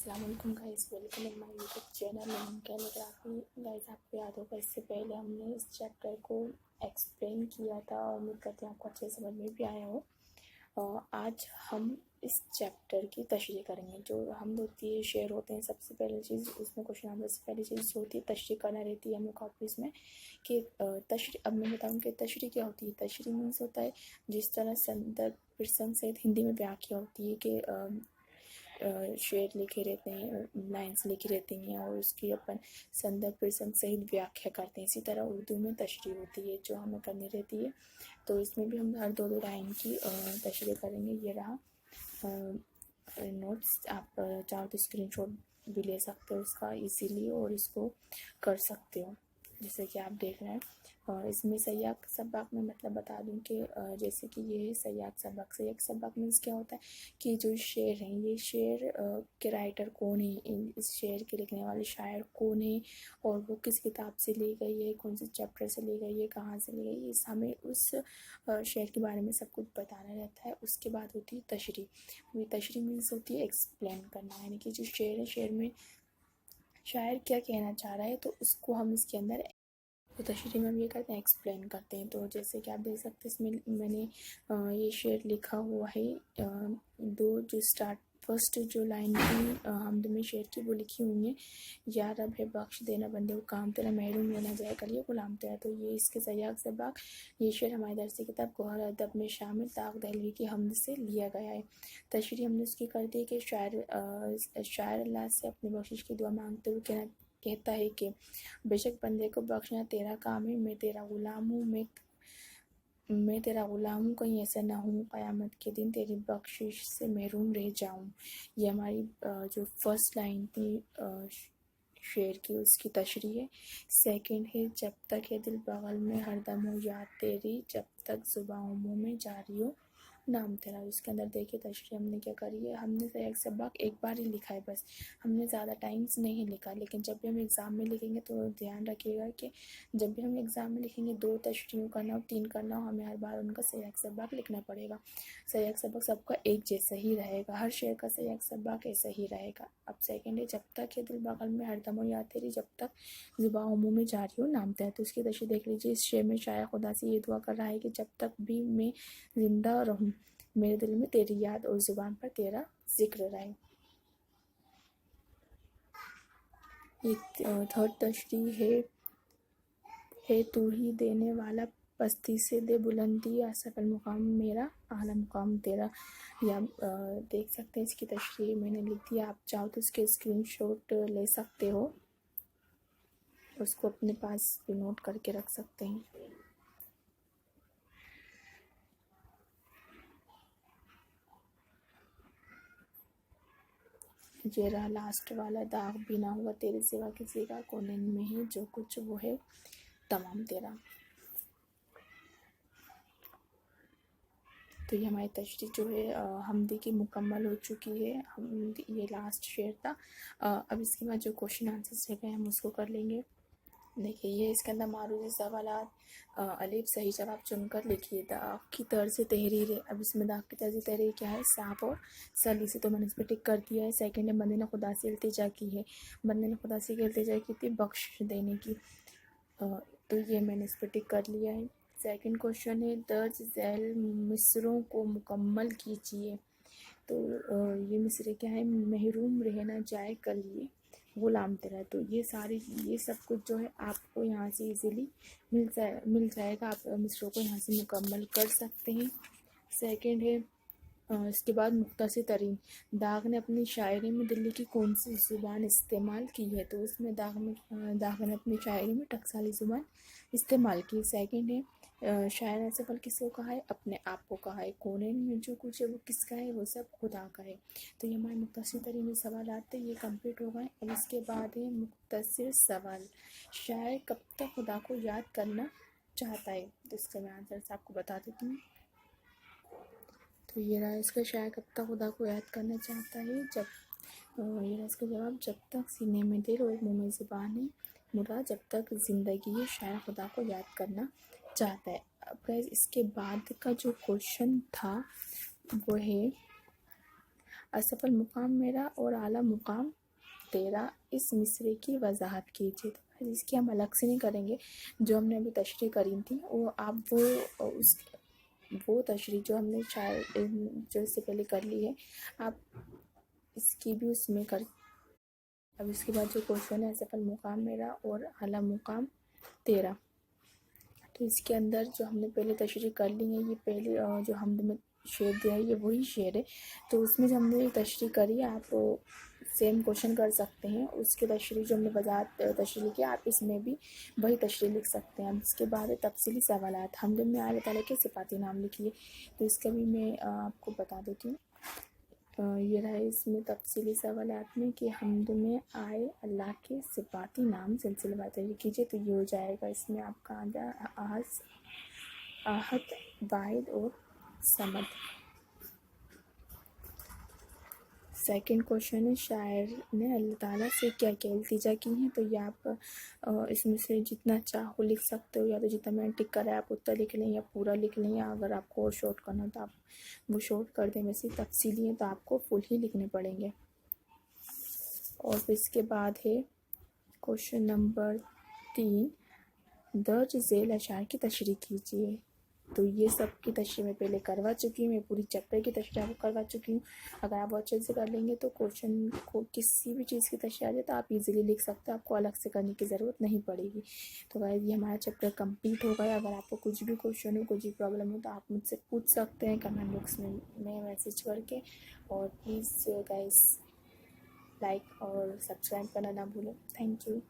अस्सलाम वालेकुम guys, welcome in my YouTube channel name calligraphy. Guys, आपको याद होगा इससे पहले हमने इस चैप्टर को एक्सप्लेन किया था और उम्मीद करते हैं आपको अच्छे समझ में भी आया हो। आज हम इस चैप्टर की तशरीह करेंगे। जो हम होती है शेयर होते हैं, सबसे पहले चीज़ उसमें क्वेश्चन आंसर से पहली चीज़ होती है तशरीह करना रहती है हमें कॉपीज़ में कि तशरीह। अब मैं बताऊँ कि तशरीह क्या होती है। तशरीह मीन्स होता है जिस तरह संदर्भ प्रसंग सहित हिंदी में व्याख्या होती है कि शेर लिखे रहते हैं, लाइन्स लिखी रहती हैं और उसकी अपन संदर्भ प्रसंग सहित व्याख्या करते हैं। इसी तरह उर्दू में तशरीह होती है जो हमें करनी रहती है। तो इसमें भी हम हर दो लाइन की तशरीह करेंगे। ये रहा नोट्स। आप चाहो तो स्क्रीनशॉट भी ले सकते हो इसका इजीली और इसको कर सकते हो जैसे कि आप देख रहे हैं। और इसमें सयाक सबक में मतलब बता दूं कि जैसे कि ये है सयाक सबक। सयाक सबक मीन्स क्या होता है कि जो शेर हैं, ये शेर के राइटर कौन है, इस शेर के लिखने वाले शायर कौन है और वो किस किताब से ली गई है, कौन से चैप्टर से ली गई है, कहाँ से ली गई है, इस हमें उस शेर के बारे में सब कुछ बताना रहता है। उसके बाद होती है तशरीह। ये तशरीह मीन्स होती है एक्सप्लेन करना, यानी कि जो शेर है, शेर में शायर क्या कहना चाह रहा है तो उसको हम इसके अंदर तो तशरीह में हम ये करते हैं एक्सप्लेन करते हैं। तो जैसे कि आप देख सकते हैं इसमें मैंने ये शेर लिखा हुआ है। दो जो स्टार्ट फर्स्ट जो लाइन थी हमद में शेर की वो लिखी हुई है, या रब है बख्श देना बंदे को काम तेरा, महरूम लेना जाए करिए गुलाम तेरा। तो ये इसके सयाक सबक। ये शेर हमारी दरसी किताब गौहर अदब में शामिल ताक दहलवी की हमद से लिया गया है। तशरीह हमने उसकी कर दी कि शायर अल्लाह से अपनी बख्शिश की दुआ मांगते हुए कहता है कि बेशक बंदे को बख्शना तेरा काम है, मैं तेरा गुलाम हूँ, मैं तेरा गुलाम हूँ, कहीं ऐसा ना हो क़यामत के दिन तेरी बख्शिश से महरूम रह जाऊँ। ये हमारी जो फर्स्ट लाइन थी शेर की उसकी तशरीह है। सेकंड है जब तक ये दिल बगल में हरदम हो याद तेरी, जब तक ज़ुबां मुँह में जारी हो नाम तेरा। इसके अंदर देखिए तशरीह हमने क्या करी है। हमने सयाक सबक एक बार ही लिखा है बस, हमने ज़्यादा टाइम्स नहीं लिखा। लेकिन जब भी हम एग्ज़ाम में लिखेंगे तो ध्यान रखिएगा कि जब भी हम एग्ज़ाम में लिखेंगे 2 तशरीह करना हो, 3 करना हो, हमें हर बार उनका सयाक सबक लिखना पड़ेगा। सयाक सबक सबका एक जैसा ही रहेगा, हर शेर का सयाक सबक ऐसा ही रहेगा। अब सेकंड है जब तक ये दिल बगल में हरदम हो याद तेरी, जब तक ज़ुबां मुँह में जारी हो नाम तेरा। तो उसकी तशरीह देख लीजिए। इस शेर में शायर खुदा से ये दुआ कर रहा है कि जब तक भी मैं ज़िंदा रहूँ मेरे दिल में तेरी याद और ज़ुबान पर तेरा ज़िक्र रहे। ये थर्ड तशरीह है तू ही देने वाला पस्ती से दे बुलंदी, असफल मुकाम मेरा आला मुकाम तेरा। या देख सकते हैं इसकी तशरीह मैंने लिख दी। आप चाहो तो इसके स्क्रीनशॉट ले सकते हो, उसको अपने पास भी नोट करके रख सकते हैं। ये रहा लास्ट वाला, दाग भी ना हुआ तेरे सिवा किसी का, कोने में है जो कुछ वो है तमाम तेरा। तो ये हमारी तशरीह जो है हमदी की मुकम्मल हो चुकी है। ये लास्ट शेर था। अब इसके बाद जो क्वेश्चन आंसर्स रह गए हम उसको कर लेंगे। देखिए ये इसके अंदर मारूजी सवालात अलिफ सही जवाब चुनकर लिखिए। दाग की तर्ज तहरीर है। अब इसमें दाग की तर्ज तहरीर क्या है, सांप और सली से, तो मैंने इस पर टिक कर दिया है। सेकंड है बंदे ने खुदा से इल्तिजा की है। बंदे ने खुदा से इल्तिजा की थी बख्श देने की, तो ये मैंने इस पर टिक कर लिया है। सेकंड क्वेश्चन है दर्ज झैल मिसरों को मुकम्मल कीजिए। तो ये मिसरे क्या है, महरूम रहना जाए कल ये गुलाम तेरा। तो ये सब कुछ जो है आपको यहाँ से इजीली मिल जाएगा। आप मिसरों को यहाँ से मुकम्मल कर सकते हैं। सेकंड है इसके बाद मुख्तसर तरीन, दाग ने अपनी शायरी में दिल्ली की कौन सी ज़ुबान इस्तेमाल की है। तो इसमें दाग ने अपनी शायरी में टकसाली ज़ुबान इस्तेमाल की। सेकंड है शायर ने सफल किसको कहा है, अपने आप को कहा है। कोने में जो कुछ है वो किसका है, वो सब खुदा का है। तो ये हमारे मुख्तसर तरीन जो सवाल आते हैं ये कंप्लीट हो गए। अब इसके बाद है मुख्तसर सवाल, शायर कब तक खुदा को याद करना चाहता है। तो इसका मैं आंसर आपको बता देती हूँ। तो ये रहा इसका, शायर कब तक खुदा को याद करना चाहता है, जब ये रहा इसका जवाब, जब तक सीने में दिल और मुँह में ज़ुबान है मुराद, जब तक ज़िंदगी है शायर खुदा को याद करना चाहता है। अब गाइस इसके बाद का जो क्वेश्चन था वो है असफल मुकाम मेरा और आला मुकाम तेरा, इस मिसरे की वजाहत कीजिए। तो इसकी हम अलग से नहीं करेंगे, जो हमने अभी तशरीह करी थी वो आप वो तशरीह जो हमने शायद जो इससे पहले कर ली है, आप इसकी भी उसमें कर। अब इसके बाद जो क्वेश्चन है, असफल मुकाम मेरा और आला मुकाम तेरा, तो इसके अंदर जो हमने पहले तशरीह कर ली है, ये पहले जो हमने शेर दिया है ये वही शेर है, तो उसमें जो हमने तशरीह करी है आप सेम क्वेश्चन कर सकते हैं। उसके तशरीह जो हमने वजाहत तशरीह की, आप इसमें भी वही तशरीह लिख सकते हैं। अब इसके बाद है तफसीली सवालात, हमद में अल्लाह ताला के सिफाती नाम लिखिए, तो इसका भी मैं आपको बता देती हूँ। ये रहा इसमें तफसीली सवालात में कि हमद में आए अल्लाह के सिफाती नाम सिलसिलेवार तहरीर कीजिए, तो ये हो जाएगा इसमें आपका आहद, वाहिद और समद। सेकंड क्वेश्चन है, शायर ने अल्लाह ताला से क्या क्या इल्तिजा की हैं, तो ये आप इसमें से जितना चाहो लिख सकते हो, या तो जितना मैंने टिक करा है आप उतना लिख लें, या पूरा लिख लें, या अगर आपको और शॉर्ट करना तो आप वो शॉर्ट कर दें। वैसे तफसीली है तो आपको फुल ही लिखने पड़ेंगे। और फिर इसके बाद है क्वेश्चन नंबर 3, दर्ज झेल अशार की तशरीह कीजिए, तो ये सब की तशरीह मैं पहले करवा चुकी हूँ, मैं पूरी चैप्टर की तशरीह आपको करवा चुकी हूँ। अगर आप अच्छे से कर लेंगे तो क्वेश्चन को किसी भी चीज़ की तशरीह आ जाए तो आप इजीली लिख सकते हो, आपको अलग से करने की ज़रूरत नहीं पड़ेगी। तो गाइस ये हमारा चैप्टर कंप्लीट हो गया। अगर आपको कुछ भी क्वेश्चन हो, कुछ भी प्रॉब्लम हो, तो आप मुझसे पूछ सकते हैं कमेंट बॉक्स में मैसेज करके। और प्लीज़ गाइस लाइक और सब्सक्राइब करना ना भूलें। Thank you.